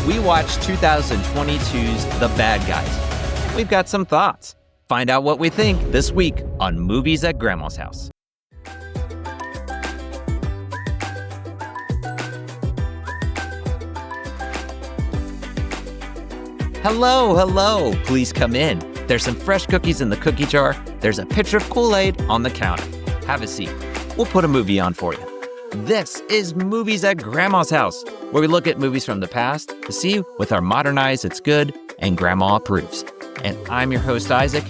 we watched 2022's The Bad Guys. We've got some thoughts. Find out what we think this week on Movies at Grandma's House. Hello. Please come in. There's some fresh cookies in the cookie jar. There's a pitcher of Kool-Aid on the counter. Have a seat. We'll put a movie on for you. This is Movies at Grandma's House, where we look at movies from the past to see with our modern eyes it's good and Grandma approves. And I'm your host, Isaac.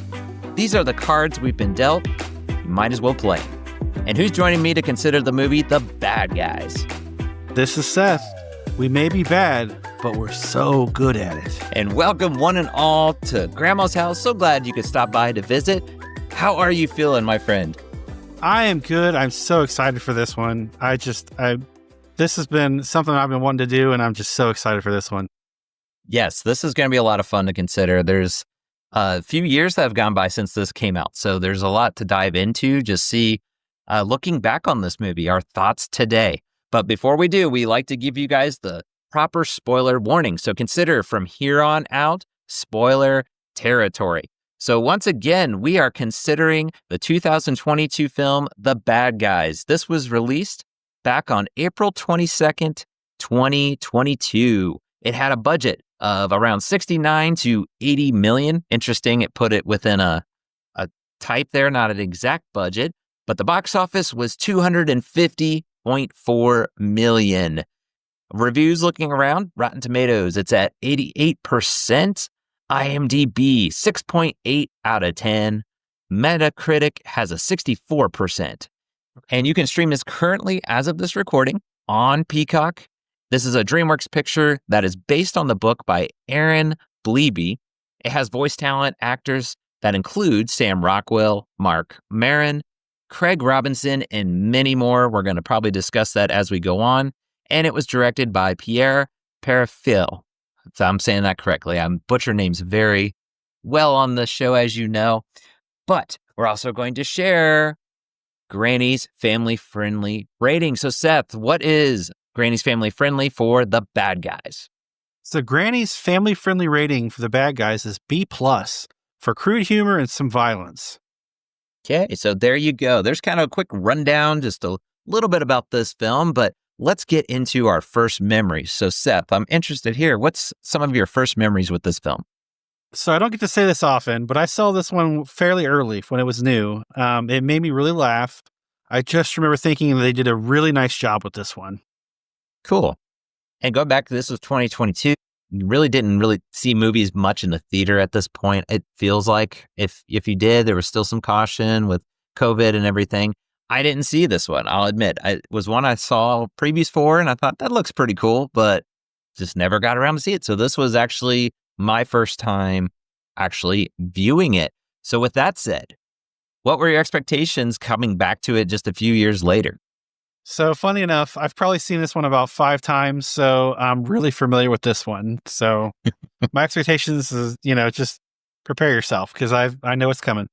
These are the cards we've been dealt. You might as well play. And who's joining me to consider the movie The Bad Guys? This is Seth. We may be bad, but we're so good at it. And welcome one and all to Grandma's House. So glad you could stop by to visit. How are you feeling, my friend? I am good. I'm so excited for this one. This has been something I've been wanting to do, and I'm just so excited for this one. Yes, this is going to be a lot of fun to consider. There's a few years that have gone by since this came out, so there's a lot to dive into. Just see, looking back on this movie, our thoughts today. But before we do, we like to give you guys the proper spoiler warning. So consider from here on out, spoiler territory. So once again, we are considering the 2022 film, The Bad Guys. This was released back on April 22nd, 2022. It had a budget of around 69 to 80 million. Interesting, it put it within a type there, not an exact budget. But the box office was 250.4 million. Reviews looking around, Rotten Tomatoes, it's at 88%. IMDb, 6.8 out of 10. Metacritic has a 64%. And you can stream this currently, as of this recording, on Peacock. This is a DreamWorks picture that is based on the book by Aaron Bleeby. It has voice talent actors that include Sam Rockwell, Mark Maron, Craig Robinson, and many more. We're going to probably discuss that as we go on. And it was directed by Pierre Perifil. If I'm saying that correctly. I'm butcher names very well on the show, as you know. But we're also going to share Granny's family-friendly rating. So, Seth, what is Granny's family-friendly for The Bad Guys? So Granny's family-friendly rating for The Bad Guys is B+ for crude humor and some violence. Okay, so there you go. There's kind of a quick rundown, just a little bit about this film, but let's get into our first memories. So, Seth, I'm interested here. What's some of your first memories with this film? So I don't get to say this often, but I saw this one fairly early when it was new. It made me really laugh. I just remember thinking they did a really nice job with this one. Cool. And going back to this was 2022. You really didn't see movies much in the theater at this point. It feels like if you did, there was still some caution with COVID and everything. I didn't see this one, I'll admit. It was one I saw previews for, and I thought that looks pretty cool, but just never got around to see it. So this was actually my first time actually viewing it. So with that said, what were your expectations coming back to it just a few years later? So funny enough, I've probably seen this one about 5 times, so I'm really familiar with this one. So my expectations is, just prepare yourself because I know it's coming.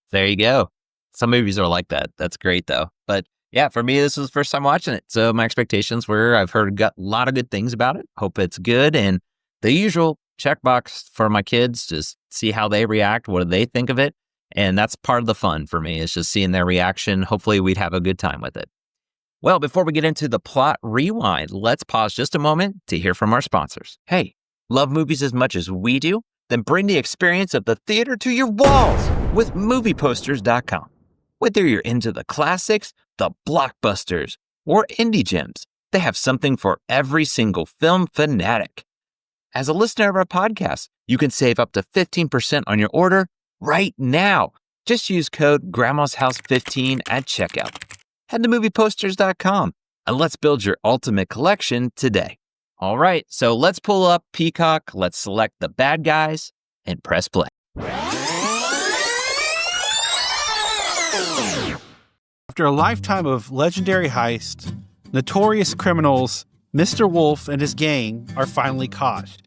There you go. Some movies are like that. That's great, though. But yeah, for me, this was the first time watching it. So my expectations were, I've heard a lot of good things about it. Hope it's good. And the usual checkbox for my kids, just see how they react. What do they think of it? And that's part of the fun for me, is just seeing their reaction. Hopefully we'd have a good time with it. Well, before we get into the plot rewind, let's pause just a moment to hear from our sponsors. Hey, love movies as much as we do? Then bring the experience of the theater to your walls with movieposters.com. Whether you're into the classics, the blockbusters, or indie gems, they have something for every single film fanatic. As a listener of our podcast, you can save up to 15% on your order right now. Just use code Grandma's House 15 at checkout. Head to movieposters.com and let's build your ultimate collection today. All right, so let's pull up Peacock, let's select The Bad Guys, and press play. After a lifetime of legendary heist, notorious criminals Mr. Wolf and his gang are finally caught.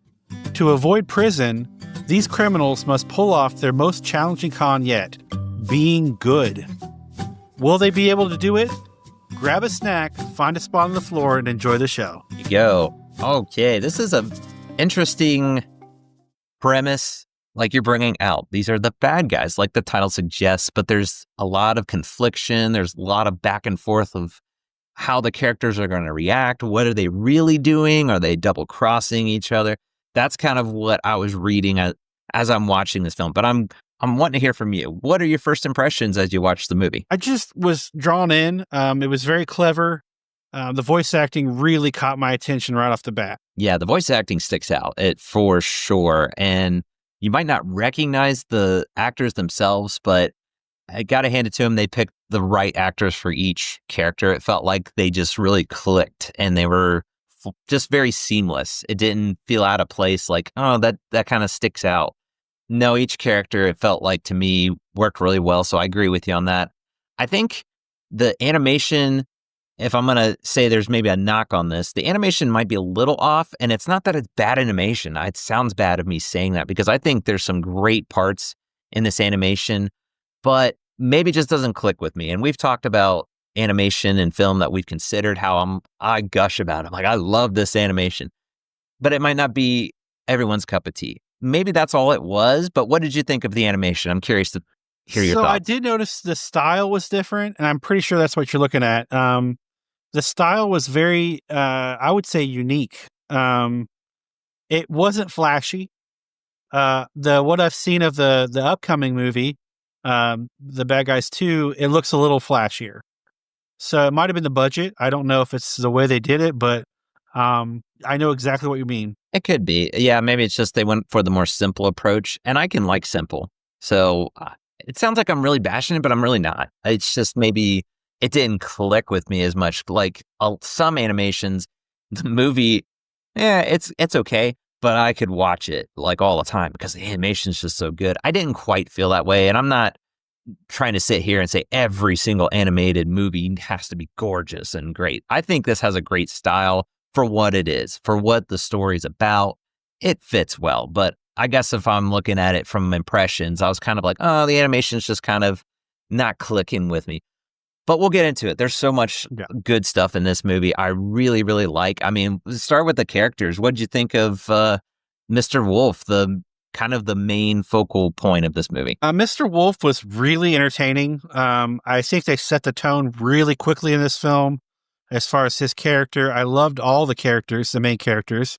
To avoid prison, these criminals must pull off their most challenging con yet, being good. Will they be able to do it? Grab a snack, find a spot on the floor, and enjoy the show. There you go. Okay, this is a interesting premise. Like you're bringing out, these are the bad guys, like the title suggests, but there's a lot of confliction. There's a lot of back and forth of how the characters are going to react. What are they really doing? Are they double crossing each other? That's kind of what I was reading as I'm watching this film. But I'm wanting to hear from you. What are your first impressions as you watch the movie? I just was drawn in. It was very clever. The voice acting really caught my attention right off the bat. Yeah, the voice acting sticks out, it for sure. And you might not recognize the actors themselves, but I got to hand it to them. They picked the right actors for each character. It felt like they just really clicked and they were just very seamless. It didn't feel out of place like, oh, that kind of sticks out. No, each character, it felt like to me, worked really well. So I agree with you on that. I think the animation, if I'm going to say there's maybe a knock on this, the animation might be a little off. And it's not that it's bad animation. It sounds bad of me saying that because I think there's some great parts in this animation, but maybe it just doesn't click with me. And we've talked about animation and film that we've considered how I gush about it. I'm like, I love this animation, but it might not be everyone's cup of tea. Maybe that's all it was, but what did you think of the animation? I'm curious to hear your So thoughts. I did notice the style was different, and I'm pretty sure that's what you're looking at. The style was very, I would say, unique. It wasn't flashy. The what I've seen of the upcoming movie, The Bad Guys 2, it looks a little flashier. So it might have been the budget. I don't know if it's the way they did it, but I know exactly what you mean. It could be. Yeah, maybe it's just they went for the more simple approach, and I can like simple. So it sounds like I'm really bashing it, but I'm really not. It's just maybe it didn't click with me as much. Like some animations, the movie, yeah, it's okay, but I could watch it like all the time because the animation's just so good. I didn't quite feel that way, and I'm not trying to sit here and say every single animated movie has to be gorgeous and great. I think this has a great style for what it is, for what the story's about. It fits well, but I guess if I'm looking at it from impressions, I was kind of like, oh, the animation's just kind of not clicking with me. But we'll get into it. There's so much good stuff in this movie I really, really like. I mean, start with the characters. What did you think of Mr. Wolf, the kind of the main focal point of this movie? Mr. Wolf was really entertaining. I think they set the tone really quickly in this film as far as his character. I loved all the characters, the main characters.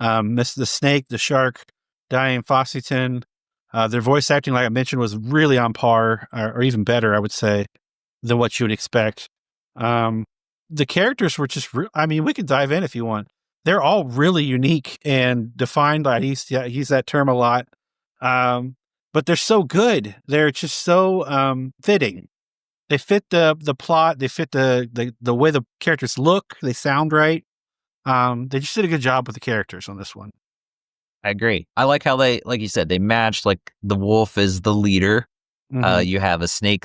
The snake, the shark, Diane Fossington. Their voice acting, like I mentioned, was really on par, or even better, I would say, than what you would expect. The characters were just, I mean, we could dive in if you want. They're all really unique and defined. I use that term a lot. But they're so good. They're just so fitting. They fit the plot. They fit the way the characters look. They sound right. They just did a good job with the characters on this one. I agree. I like how they, like you said, they matched. Like the wolf is the leader. Mhm. You have a snake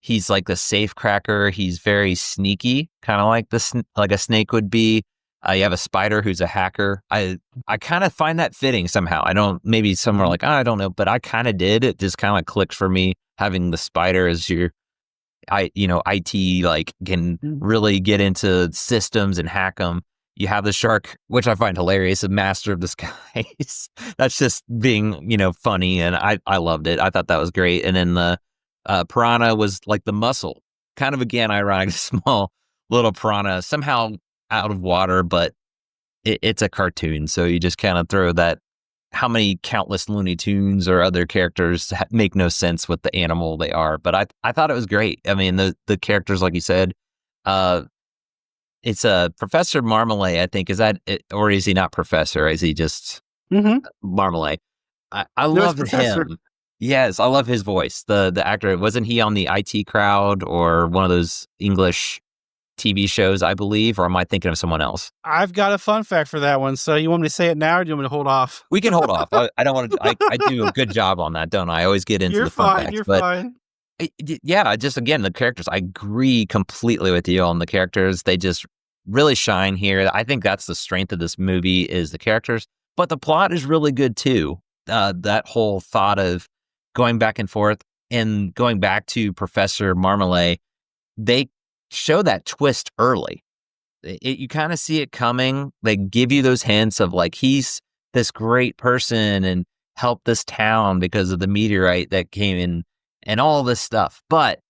he's like the safe cracker. He's very sneaky, kind of like like a snake would be. You have a spider who's a hacker. I kind of find that fitting somehow. I don't, maybe some are like, oh, I don't know, but I kind of did. It just kind of clicked for me having the spider as your, IT, like can really get into systems and hack them. You have the shark, which I find hilarious, a master of disguise. That's just being, funny. And I loved it. I thought that was great. And then the piranha was like the muscle, kind of again, ironic, small little piranha, somehow out of water, but it's a cartoon. So you just kind of throw that. How many countless Looney Tunes or other characters make no sense with the animal they are. But I thought it was great. I mean, the characters, like you said, it's a Professor Marmalade, I think. Is that it, or is he not Professor? Is he just Marmalade? I No, it's love Professor. him. Yes, I love his voice. The actor, wasn't he on the IT Crowd or one of those English TV shows, I believe, or am I thinking of someone else? I've got a fun fact for that one. So you want me to say it now, or do you want me to hold off? We can hold off. I don't want to. I do a good job on that, don't I? I always get into You're the fun fine. facts, You're but fine. yeah, just again the characters. I agree completely with you on the characters. They just really shine here. I think that's the strength of this movie is the characters, but the plot is really good too. That whole thought of going back and forth and going back to Professor Marmalade, they show that twist early. you kind of see it coming. They give you those hints of like he's this great person and helped this town because of the meteorite that came in and all this stuff. But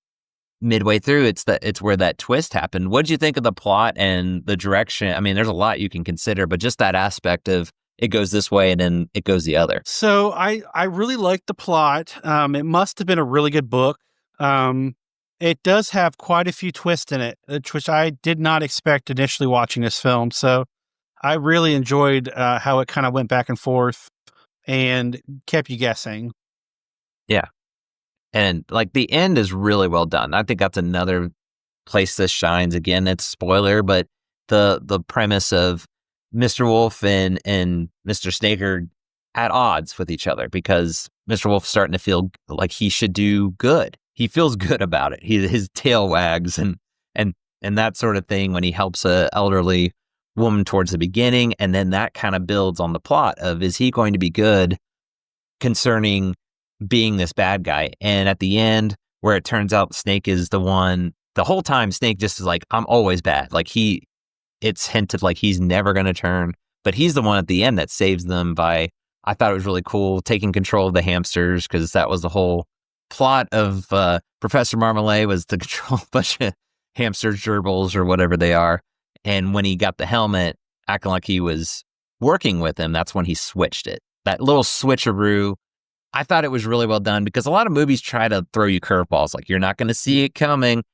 midway through, it's where that twist happened. What did you think of the plot and the direction? I mean, there's a lot you can consider, but just that aspect of it goes this way and then it goes the other. So I really liked the plot. It must have been a really good book. It does have quite a few twists in it, which I did not expect initially watching this film. So I really enjoyed how it kind of went back and forth and kept you guessing. Yeah. And like the end is really well done. I think that's another place this shines. Again, it's spoiler, but the premise of Mr. Wolf and Mr. Snake are at odds with each other because Mr. Wolf's starting to feel like he should do good. He feels good about it. His tail wags and that sort of thing when he helps a elderly woman towards the beginning, and then that kind of builds on the plot of is he going to be good concerning being this bad guy. And at the end, where it turns out Snake is the one, the whole time Snake just is like, I'm always bad. Like it's hinted like he's never going to turn, but he's the one at the end that saves them by, I thought it was really cool, taking control of the hamsters, because that was the whole plot of Professor Marmalade was to control a bunch of hamster gerbils or whatever they are. And when he got the helmet, acting like he was working with him, that's when he switched it. That little switcheroo, I thought it was really well done because a lot of movies try to throw you curveballs, like you're not going to see it coming.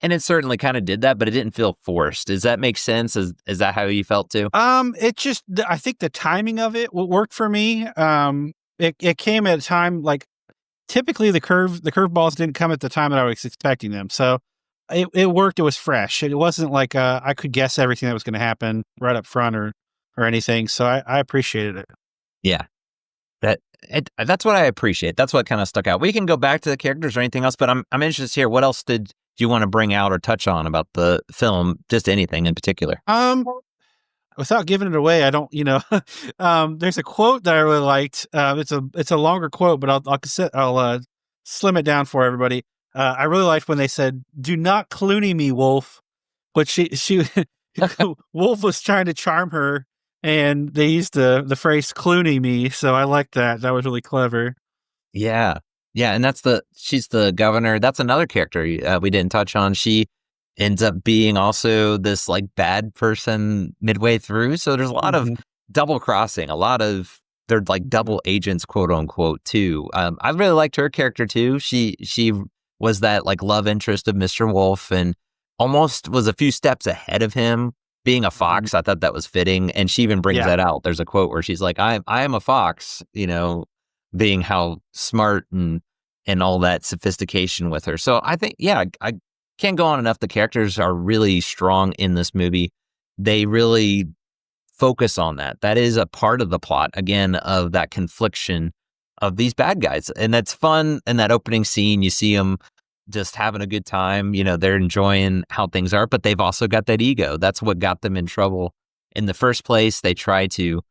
And it certainly kind of did that, but it didn't feel forced. Does that make sense? Is that how you felt too? It just, I think the timing of it worked for me. It came at a time like typically the curveballs didn't come at the time that I was expecting them. So it worked. It was fresh. It wasn't like I could guess everything that was going to happen right up front or anything. So I appreciated it. Yeah. That's what I appreciate. That's what kind of stuck out. We can go back to the characters or anything else, but I'm interested to hear what else did you want to bring out or touch on about the film? Just anything in particular. Without giving it away, I don't, there's a quote that I really liked. It's a longer quote, but I'll slim it down for everybody. I really liked when they said, "Do not Clooney me, Wolf," but she Wolf was trying to charm her, and they used the phrase "Clooney me." So I liked that. That was really clever. Yeah. Yeah. And she's the governor. That's another character we didn't touch on. She ends up being also this like bad person midway through. So there's a lot of double crossing, they're like double agents, quote unquote, too. I really liked her character too. She was that like love interest of Mr. Wolf and almost was a few steps ahead of him. Being a fox, I thought that was fitting. And she even brings that out. There's a quote where she's like, I am a fox, being how smart and all that sophistication with her. So I think, I can't go on enough. The characters are really strong in this movie. They really focus on that. That is a part of the plot, again, of that confliction of these bad guys. And that's fun. In that opening scene, you see them just having a good time. They're enjoying how things are, but they've also got that ego. That's what got them in trouble in the first place. They try to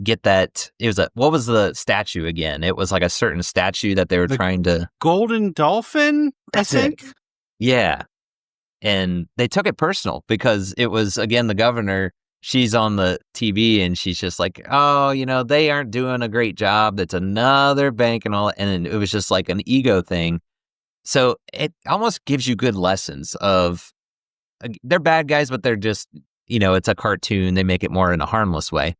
get that. What was the statue again? It was like a certain statue that they were trying to. Golden Dolphin, I think. Yeah. And they took it personal because it was, again, the governor. She's on the TV and she's just like, oh, they aren't doing a great job. That's another bank and all. And it was just like an ego thing. So it almost gives you good lessons of they're bad guys, but they're just, it's a cartoon. They make it more in a harmless way.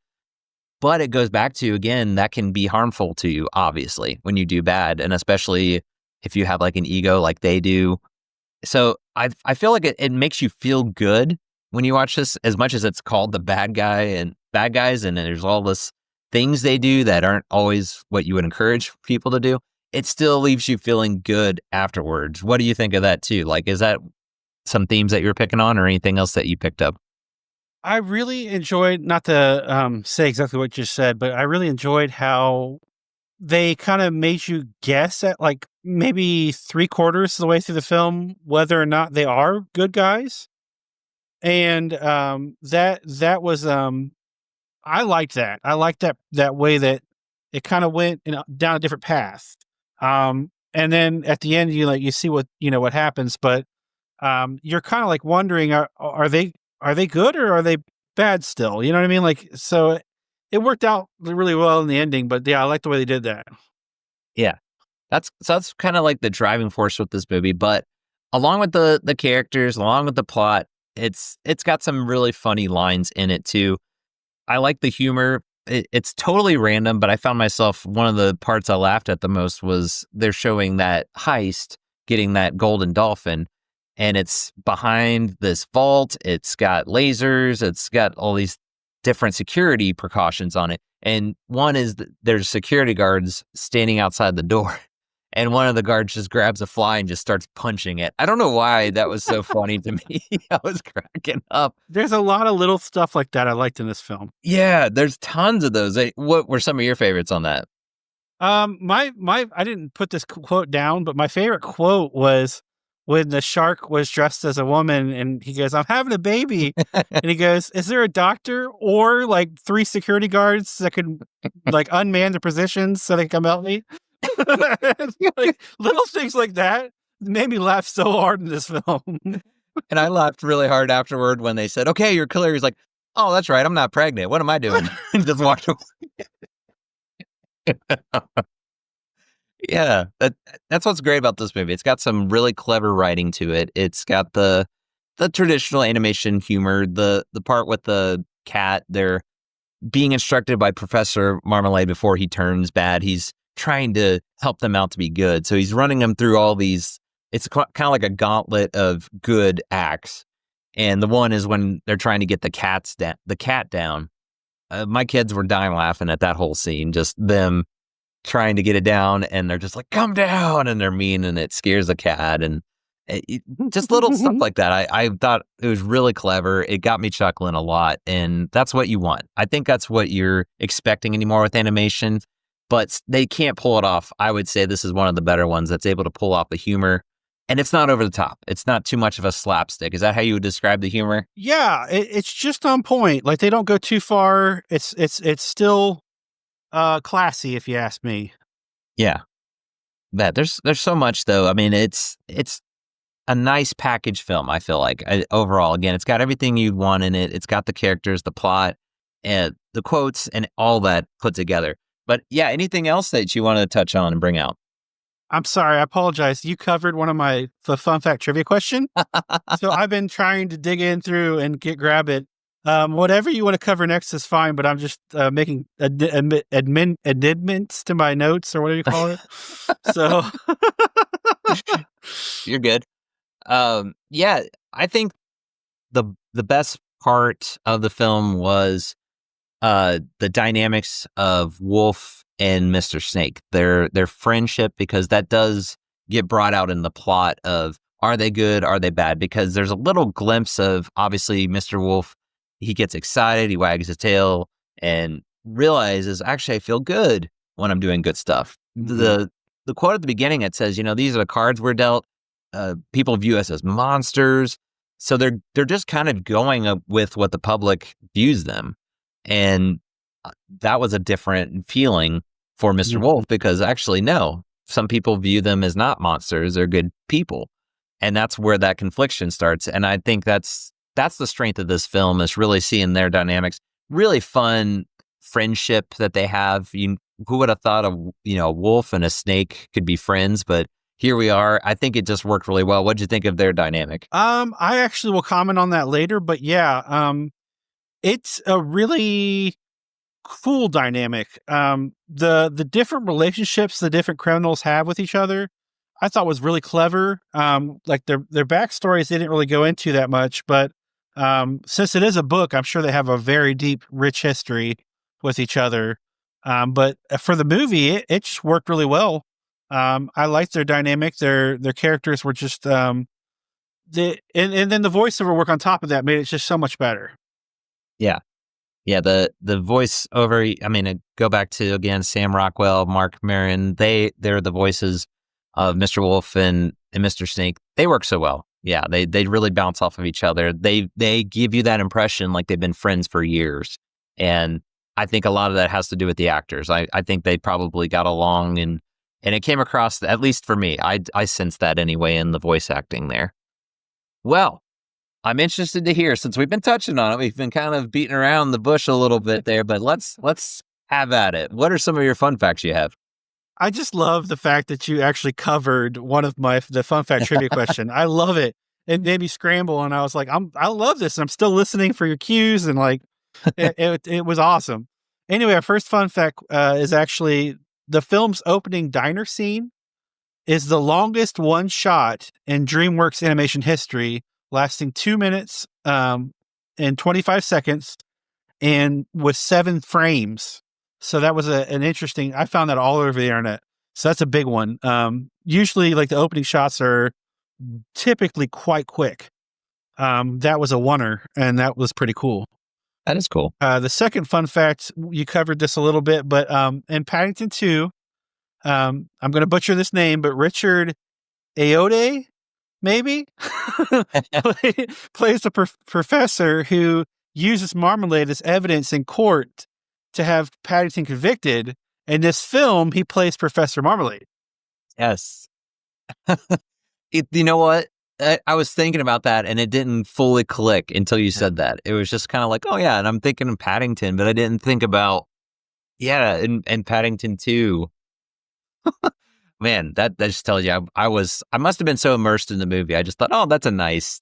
But it goes back to, again, that can be harmful to you, obviously, when you do bad. And especially if you have like an ego like they do. So I feel like it makes you feel good when you watch this, as much as it's called the bad guys, and there's all this things they do that aren't always what you would encourage people to do. It still leaves you feeling good afterwards. What do you think of that too? Like, is that some themes that you're picking on or anything else that you picked up? I really enjoyed, not to say exactly what you said, but I really enjoyed how they kind of made you guess at like maybe 3/4 of the way through the film whether or not they are good guys. And that was I liked that. I liked that way that it kind of went down a different path. And then at the end you see what happens, but you're kind of like wondering, are are they good or are they bad still? You know what I mean? Like, so it worked out really well in the ending, but yeah, I like the way they did that. Yeah. That's kind of like the driving force with this movie, but along with the characters, along with the plot, it's got some really funny lines in it too. I like the humor. It's totally random, but I found myself one of the parts I laughed at the most was they're showing that heist, getting that golden dolphin, and it's behind this vault. It's got lasers. It's got all these different security precautions on it. And one is there's security guards standing outside the door. And one of the guards just grabs a fly and just starts punching it. I don't know why that was so funny to me. I was cracking up. There's a lot of little stuff like that I liked in this film. Yeah, there's tons of those. What were some of your favorites on that? My I didn't put this quote down, but my favorite quote was when the shark was dressed as a woman and he goes, "I'm having a baby." And he goes, "Is there a doctor or like 3 security guards that can like unman the positions so they can come help me?" Like little things like that made me laugh so hard in this film. And I laughed really hard afterward when they said, "Okay, you're clear." He's like, "Oh, that's right. I'm not pregnant. What am I doing?" And just walked away. Yeah, that's what's great about this movie. It's got some really clever writing to it. It's got the traditional animation humor, the part with the cat. They're being instructed by Professor Marmalade before he turns bad. He's trying to help them out to be good. So he's running them through all these. It's kind of like a gauntlet of good acts. And the one is when they're trying to get the cat down. My kids were dying laughing at that whole scene. Just them trying to get it down, and they're just like, "Come down," and they're mean, and it scares the cat, and just little stuff like that. I thought it was really clever. It got me chuckling a lot, and that's what you want. I think that's what you're expecting anymore with animation, but they can't pull it off. I would say this is one of the better ones that's able to pull off the humor, and it's not over the top. It's not too much of a slapstick. Is that how you would describe the humor? Yeah, it's just on point. Like they don't go too far. It's still classy, if you ask me. Yeah. That there's so much though. I mean, it's a nice package film. I feel like overall, again, it's got everything you'd want in it. It's got the characters, the plot, and the quotes, and all that put together. But yeah, anything else that you want to touch on and bring out? I'm sorry, I apologize. You covered one of my fun fact trivia question, so I've been trying to dig in through and grab it. Whatever you want to cover next is fine, but I'm just making amendments to my notes or whatever you call it. So You're good. Yeah, I think the best part of the film was the dynamics of Wolf and Mr. Snake, their friendship, because that does get brought out in the plot of, are they good, are they bad? Because there's a little glimpse of, obviously, Mr. Wolf, he gets excited, he wags his tail, and realizes, actually, I feel good when I'm doing good stuff. Mhm. The quote at the beginning, it says, these are the cards we're dealt. People view us as monsters. So they're just kind of going up with what the public views them. And that was a different feeling for Mr. Mhm. Wolf, because actually, no, some people view them as not monsters, they're good people. And that's where that confliction starts. And I think that's the strength of this film, is really seeing their dynamics. Really fun friendship that they have. Who would have thought a wolf and a snake could be friends? But here we are. I think it just worked really well. What'd you think of their dynamic? I actually will comment on that later, but yeah, it's a really cool dynamic. The different relationships the different criminals have with each other, I thought was really clever. Like their backstories they didn't really go into that much, but since it is a book, I'm sure they have a very deep, rich history with each other. But for the movie, it just worked really well. I liked their dynamic. Their characters were just and then the voiceover work on top of that made it just so much better. Yeah. Yeah, the voiceover, I mean, go back to, again, Sam Rockwell, Mark Maron, they're the voices of Mr. Wolf and Mr. Snake. They work so well. Yeah, they really bounce off of each other. They give you that impression like they've been friends for years. And I think a lot of that has to do with the actors. I think they probably got along, and it came across, at least for me, I sensed that anyway in the voice acting there. Well, I'm interested to hear, since we've been touching on it. We've been kind of beating around the bush a little bit there, but let's have at it. What are some of your fun facts you have? I just love the fact that you actually covered one of the fun fact trivia question. I love it. It made me scramble, and I was like, I love this. I'm still listening for your cues, and like, it was awesome. Anyway, our first fun fact is actually the film's opening diner scene is the longest one shot in DreamWorks Animation history, lasting 2 minutes and 25 seconds, and with 7 frames. So that was an interesting. I found that all over the internet. So that's a big one. Usually, like the opening shots are typically quite quick. That was a oneer, and that was pretty cool. That is cool. The second fun fact, you covered this a little bit, but in Paddington 2, I'm going to butcher this name, but Richard Ayoade, maybe, plays a professor who uses marmalade as evidence in court to have Paddington convicted. In this film, he plays Professor Marmalade. Yes. You know what? I was thinking about that, and it didn't fully click until you said that. It was just kind of like, oh yeah, and I'm thinking of Paddington, but I didn't think about, and Paddington 2. Man, that just tells you I must have been so immersed in the movie. I just thought, oh, that's a nice,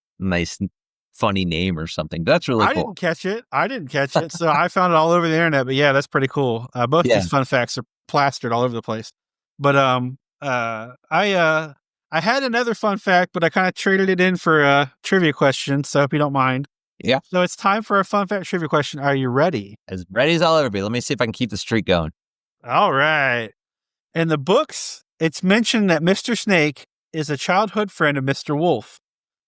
funny name or something. That's really cool. I didn't catch it. So I found it all over the internet, but yeah, that's pretty cool. Both these fun facts are plastered all over the place. But I had another fun fact, but I kind of traded it in for a trivia question. So if you don't mind. Yeah. So it's time for a fun fact trivia question. Are you ready? As ready as I'll ever be. Let me see if I can keep the streak going. All right. In the books, it's mentioned that Mr. Snake is a childhood friend of Mr. Wolf.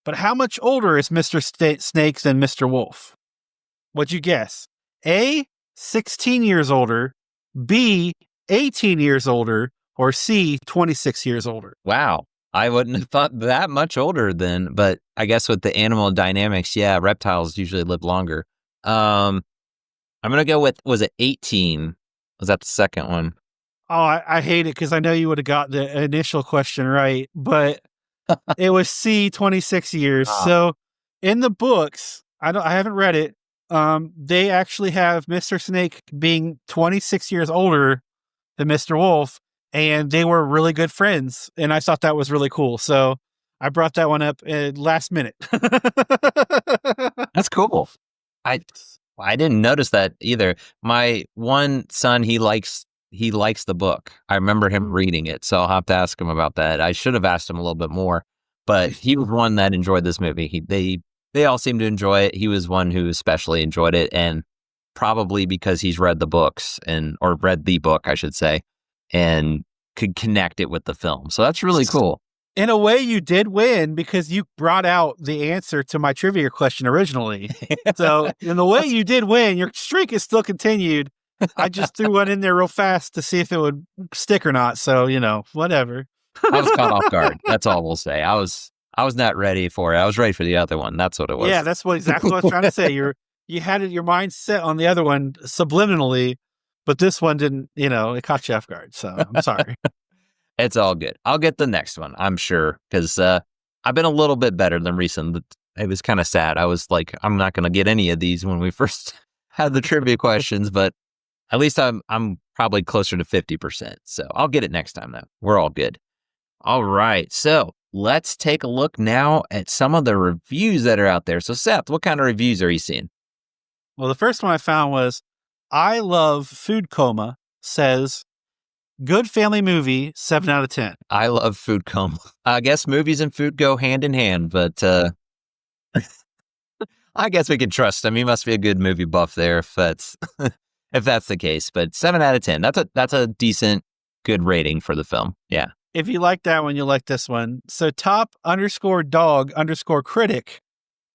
But how much older is Mr. Snake than Mr. Wolf? What'd you guess? A, 16 years older, B, 18 years older, or C, 26 years older? Wow. I wouldn't have thought that much older then, but I guess with the animal dynamics, reptiles usually live longer. I'm going to go with, was it 18? Was that the second one? Oh, I hate it because I know you would have got the initial question right, but it was C, 26 years. So in the books, I haven't read it. They actually have Mr. Snake being 26 years older than Mr. Wolf, and they were really good friends. And I thought that was really cool. So I brought that one up last minute. That's cool. I didn't notice that either. My one son, he likes the book. I remember him reading it, so I'll have to ask him about that. I should have asked him a little bit more, but he was one that enjoyed this movie. They all seemed to enjoy it. He was one who especially enjoyed it, and probably because he's read the books or read the book, I should say, and could connect it with the film. So that's really cool. In a way, you did win because you brought out the answer to my trivia question originally. So in the way you did win, your streak is still continued. I just threw one in there real fast to see if it would stick or not. So, whatever. I was caught off guard. That's all we'll say. I was not ready for it. I was ready for the other one. That's what it was. Yeah, that's exactly what I was trying to say. You had your mind set on the other one subliminally, but this one didn't, it caught you off guard. So I'm sorry. It's all good. I'll get the next one, I'm sure, because I've been a little bit better than recent. It was kind of sad. I was like, I'm not going to get any of these when we first had the trivia questions, but at least I'm probably closer to 50%. So I'll get it next time, though. We're all good. All right. So let's take a look now at some of the reviews that are out there. So Seth, what kind of reviews are you seeing? Well, the first one I found was I Love Food Coma says, good family movie, 7 out of 10. I love Food Coma. I guess movies and food go hand in hand, but I guess we can trust him. He must be a good movie buff there if that's if that's the case. But 7 out of 10. That's a decent, good rating for the film. Yeah. If you like that one, you'll like this one. So top_dog_critic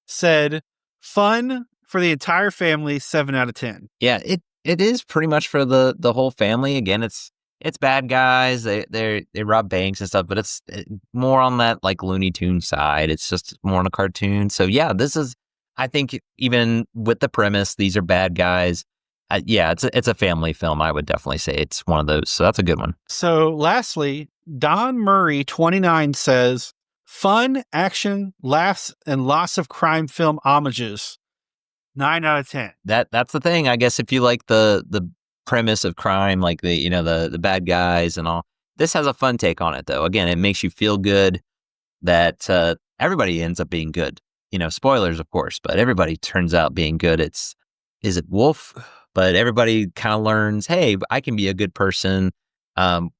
said, fun for the entire family, 7 out of 10. Yeah, it is pretty much for the whole family. Again, it's bad guys. They rob banks and stuff, but it's more on that like Looney Tunes side. It's just more on a cartoon. So yeah, this is, I think, even with the premise, these are bad guys. It's a family film. I would definitely say it's one of those. So that's a good one. So lastly, Don Murray 29 says, Fun, action, laughs, and lots of crime film homages. 9 out of 10. That's the thing. I guess if you like the premise of crime, like the bad guys and all, this has a fun take on it though. Again, it makes you feel good that everybody ends up being good. Spoilers, of course, but everybody turns out being good. Is it Wolf? But everybody kind of learns, hey, I can be a good person.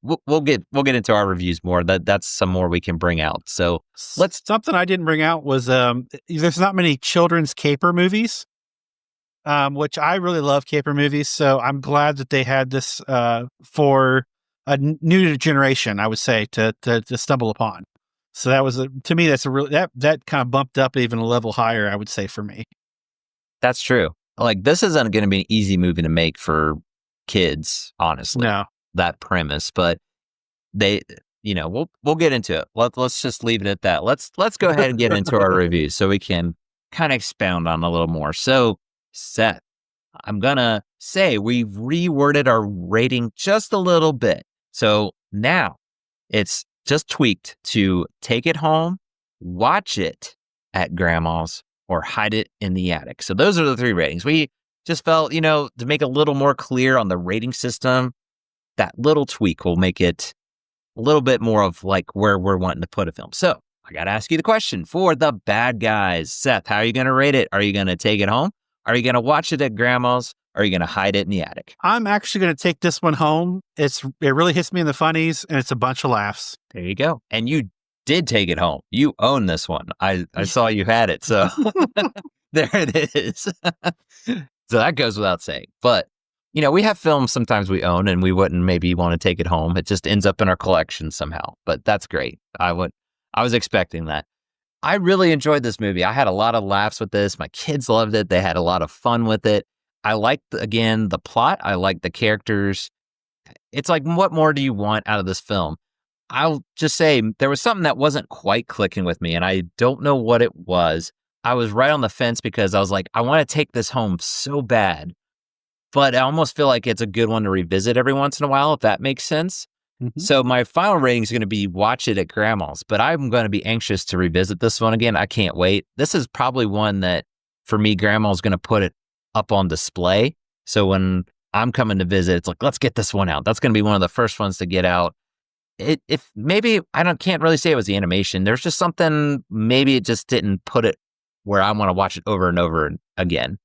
We'll get into our reviews more. That's some more we can bring out. So something I didn't bring out was there's not many children's caper movies, which I really love caper movies. So I'm glad that they had this for a new generation, I would say, to stumble upon. So that was to me, that's a really that kind of bumped up even a level higher, I would say, for me. That's true. Like, this isn't going to be an easy movie to make for kids, honestly. No. That premise, but we'll get into it. Let's just leave it at that. Let's go ahead and get into our reviews so we can kind of expound on a little more. So, Seth, I'm gonna say we've reworded our rating just a little bit. So now it's just tweaked to take it home, watch it at grandma's, or hide it in the attic. So those are the 3 ratings. We just felt, to make a little more clear on the rating system, that little tweak will make it a little bit more of like where we're wanting to put a film. So I got to ask you the question for the bad guys. Seth, how are you going to rate it? Are you going to take it home? Are you going to watch it at grandma's? Or are you going to hide it in the attic? I'm actually going to take this one home. It really hits me in the funnies, and it's a bunch of laughs. There you go. And you did take it home. You own this one. I saw you had it. So there it is. So that goes without saying. But, we have films sometimes we own and we wouldn't maybe want to take it home. It just ends up in our collection somehow. But that's great. I was expecting that. I really enjoyed this movie. I had a lot of laughs with this. My kids loved it. They had a lot of fun with it. I liked, again, the plot. I liked the characters. It's like, what more do you want out of this film? I'll just say there was something that wasn't quite clicking with me, and I don't know what it was. I was right on the fence because I was like, I want to take this home so bad, but I almost feel like it's a good one to revisit every once in a while, if that makes sense. Mm-hmm. So my final rating is going to be watch it at grandma's, but I'm going to be anxious to revisit this one again. I can't wait. This is probably one that, for me, grandma's going to put it up on display. So when I'm coming to visit, it's like, let's get this one out. That's going to be one of the first ones to get out. If maybe can't really say it was the animation. There's just something, maybe it just didn't put it where I want to watch it over and over again.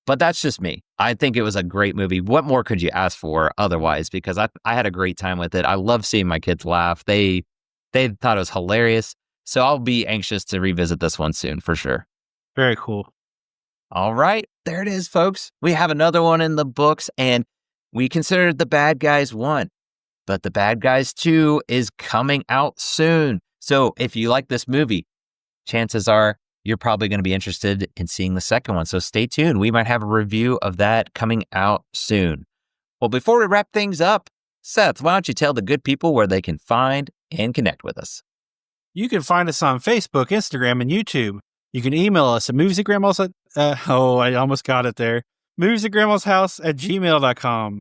But that's just me. I think it was a great movie. What more could you ask for otherwise? Because I had a great time with it. I love seeing my kids laugh. They thought it was hilarious. So I'll be anxious to revisit this one soon for sure. Very cool. All right. There it is, folks. We have another one in the books, and we considered The Bad Guys 1. But The Bad Guys 2 is coming out soon. So if you like this movie, chances are you're probably going to be interested in seeing the second one. So stay tuned. We might have a review of that coming out soon. Well, before we wrap things up, Seth, why don't you tell the good people where they can find and connect with us? You can find us on Facebook, Instagram, and YouTube. You can email us at moviesatgrandma's I almost got it there. moviesatgrandmashouse@gmail.com.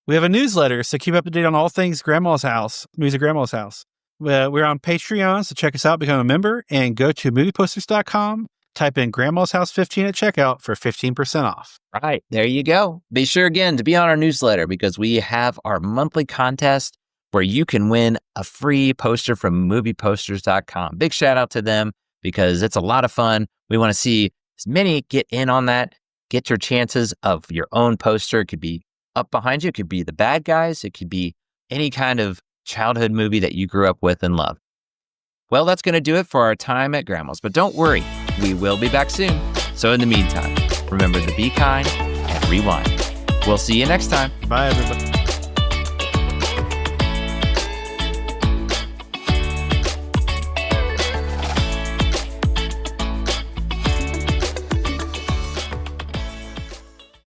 We have a newsletter, so keep up to date on all things Grandma's House, Movies at Grandma's House. We're on Patreon, so check us out, become a member, and go to movieposters.com, type in Grandma's House 15 at checkout for 15% off. Right, there you go. Be sure again to be on our newsletter because we have our monthly contest where you can win a free poster from movieposters.com. Big shout out to them because it's a lot of fun. We want to see as many get in on that, get your chances of your own poster. It could be up behind you. It could be The Bad Guys. It could be any kind of childhood movie that you grew up with and love. Well, that's going to do it for our time at Grandma's, but don't worry, we will be back soon. So in the meantime, remember to be kind and rewind. We'll see you next time. Bye, everybody.